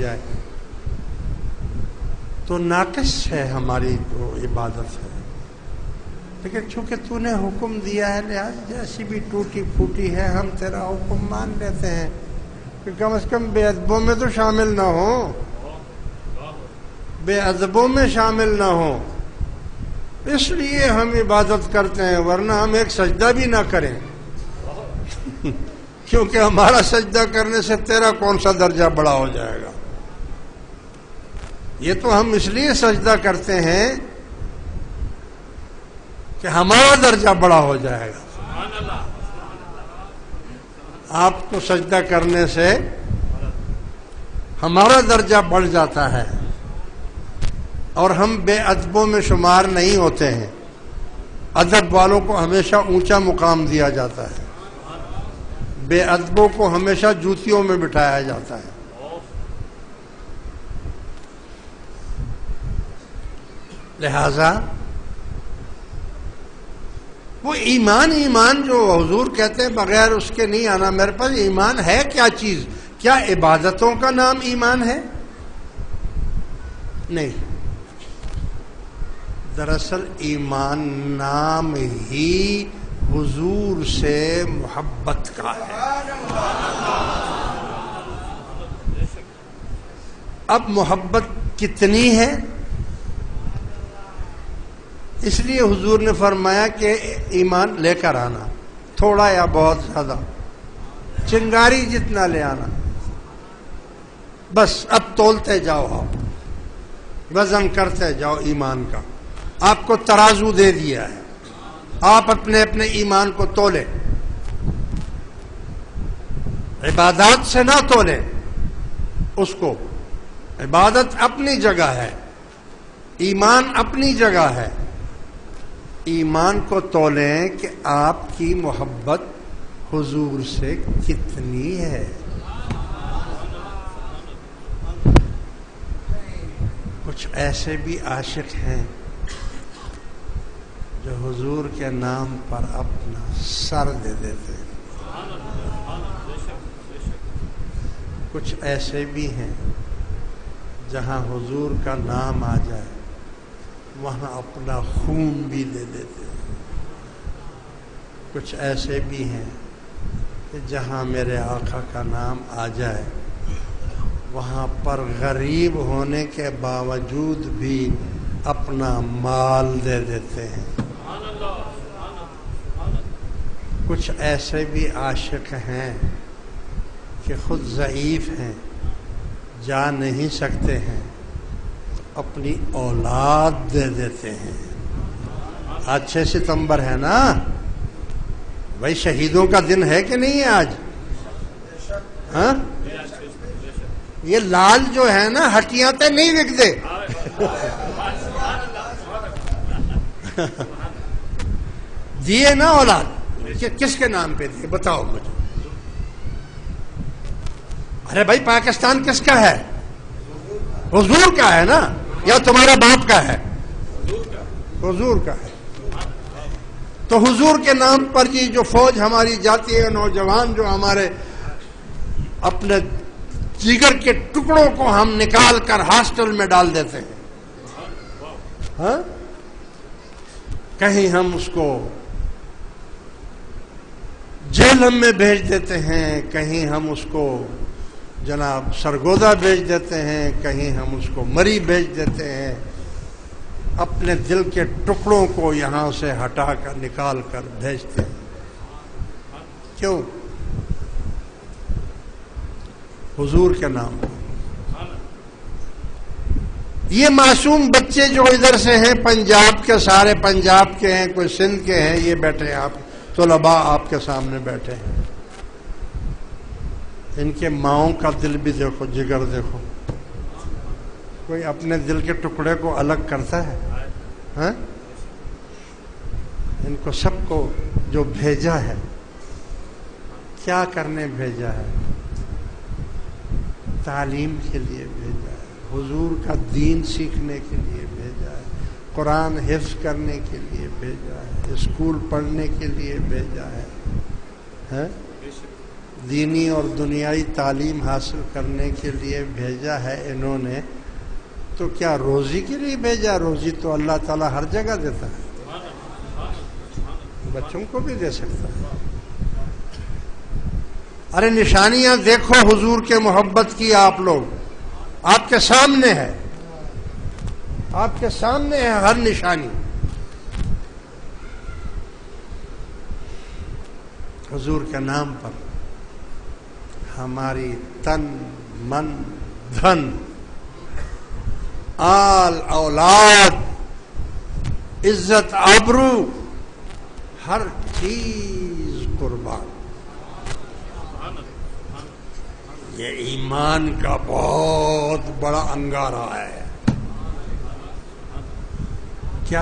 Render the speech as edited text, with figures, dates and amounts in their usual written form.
جائے تو ناقص ہے ہماری جو عبادت ہے. لیکن چونکہ تو نے حکم دیا ہے لہٰذا جیسی بھی ٹوٹی پھوٹی ہے ہم تیرا حکم مان لیتے ہیں کہ کم از کم بے ادبوں میں تو شامل نہ ہوں، بے ادبوں میں شامل نہ ہوں. اس لیے ہم عبادت کرتے ہیں، ورنہ ہم ایک سجدہ بھی نہ کریں کیونکہ ہمارا سجدہ کرنے سے تیرا کون سا درجہ بڑا ہو جائے گا. یہ تو ہم اس لیے سجدہ کرتے ہیں کہ ہمارا درجہ بڑا ہو جائے گا. آپ کو سجدہ کرنے سے ہمارا درجہ بڑھ جاتا ہے اور ہم بے ادبوں میں شمار نہیں ہوتے ہیں. ادب والوں کو ہمیشہ اونچا مقام دیا جاتا ہے، بے ادبوں کو ہمیشہ جوتیوں میں بٹھایا جاتا ہے. لہذا وہ ایمان جو حضور کہتے ہیں بغیر اس کے نہیں آنا. میرے پاس ایمان ہے کیا چیز؟ کیا عبادتوں کا نام ایمان ہے؟ نہیں. دراصل ایمان نام ہی حضور سے محبت کا ہے. اب محبت کتنی ہے؟ اس لیے حضور نے فرمایا کہ ایمان لے کر آنا، تھوڑا یا بہت زیادہ، چنگاری جتنا لے آنا. بس اب تولتے جاؤ، آپ وزن کرتے جاؤ ایمان کا. آپ کو ترازو دے دیا ہے، آپ اپنے اپنے ایمان کو تولیں. عبادات سے نہ تولیں اس کو. عبادت اپنی جگہ ہے، ایمان اپنی جگہ ہے. ایمان کو تولیں کہ آپ کی محبت حضور سے کتنی ہے. کچھ ایسے بھی عاشق ہیں جو حضور کے نام پر اپنا سر دے دیتے ہیں. کچھ ایسے بھی ہیں جہاں حضور کا نام آ جائے وہاں اپنا خون بھی دے دیتے ہیں. کچھ ایسے بھی ہیں کہ جہاں میرے آقا کا نام آ جائے وہاں پر غریب ہونے کے باوجود بھی اپنا مال دے دیتے ہیں. کچھ ایسے بھی عاشق ہیں کہ خود ضعیف ہیں، جا نہیں سکتے ہیں، اپنی اولاد دے دیتے ہیں. آج 6 ستمبر ہے نا بھائی، شہیدوں کا دن ہے کہ نہیں ہے آج؟ ہاں، یہ لال جو ہے نا ہٹیاں تے نہیں وکتے دیے نا اولاد. کس کے نام پہ دیے بتاؤ مجھے؟ ارے بھائی پاکستان کس کا ہے؟ حضور کا ہے نا، یا تمہارا باپ کا ہے؟ حضور کا ہے. تو حضور کے نام پر یہ جو فوج ہماری جاتی ہے، نوجوان جو ہمارے اپنے جگر کے ٹکڑوں کو ہم نکال کر ہاسٹل میں ڈال دیتے ہیں. ہاں، کہیں ہم اس کو جہنم میں بھیج دیتے ہیں، کہیں ہم اس کو جناب سرگودا بھیج دیتے ہیں، کہیں ہم اس کو مری بھیج دیتے ہیں. اپنے دل کے ٹکڑوں کو یہاں سے ہٹا کر نکال کر بھیجتے ہیں. کیوں؟ حضور کے نام. یہ معصوم بچے جو ادھر سے ہیں، پنجاب کے، سارے پنجاب کے ہیں، کوئی سندھ کے ہیں، یہ بیٹھے ہیں، آپ طلباء آپ کے سامنے بیٹھے ہیں. ان کے ماؤں کا دل بھی دیکھو، جگر دیکھو. کوئی اپنے دل کے ٹکڑے کو الگ کرتا ہے؟ ہاں، ان کو سب کو جو بھیجا ہے کیا کرنے بھیجا ہے؟ تعلیم کے لیے بھیجا ہے، حضور کا دین سیکھنے کے لیے بھیجا ہے، قرآن حفظ کرنے کے لیے بھیجا ہے، اسکول پڑھنے کے لیے بھیجا ہے. دینی اور دنیائی تعلیم حاصل کرنے کے لیے بھیجا ہے انہوں نے، تو کیا روزی کے لیے بھیجا؟ روزی تو اللہ تعالیٰ ہر جگہ دیتا ہے، بچوں کو بھی دے سکتا ہے۔ ارے نشانیاں دیکھو حضور کے محبت کی، آپ لوگ آپ کے سامنے ہے، آپ کے سامنے ہے ہر نشانی۔ حضور کے نام پر ہماری تن من دھن آل اولاد عزت آبرو ہر چیز قربان۔ یہ ایمان کا بہت بڑا انگارہ ہے۔ کیا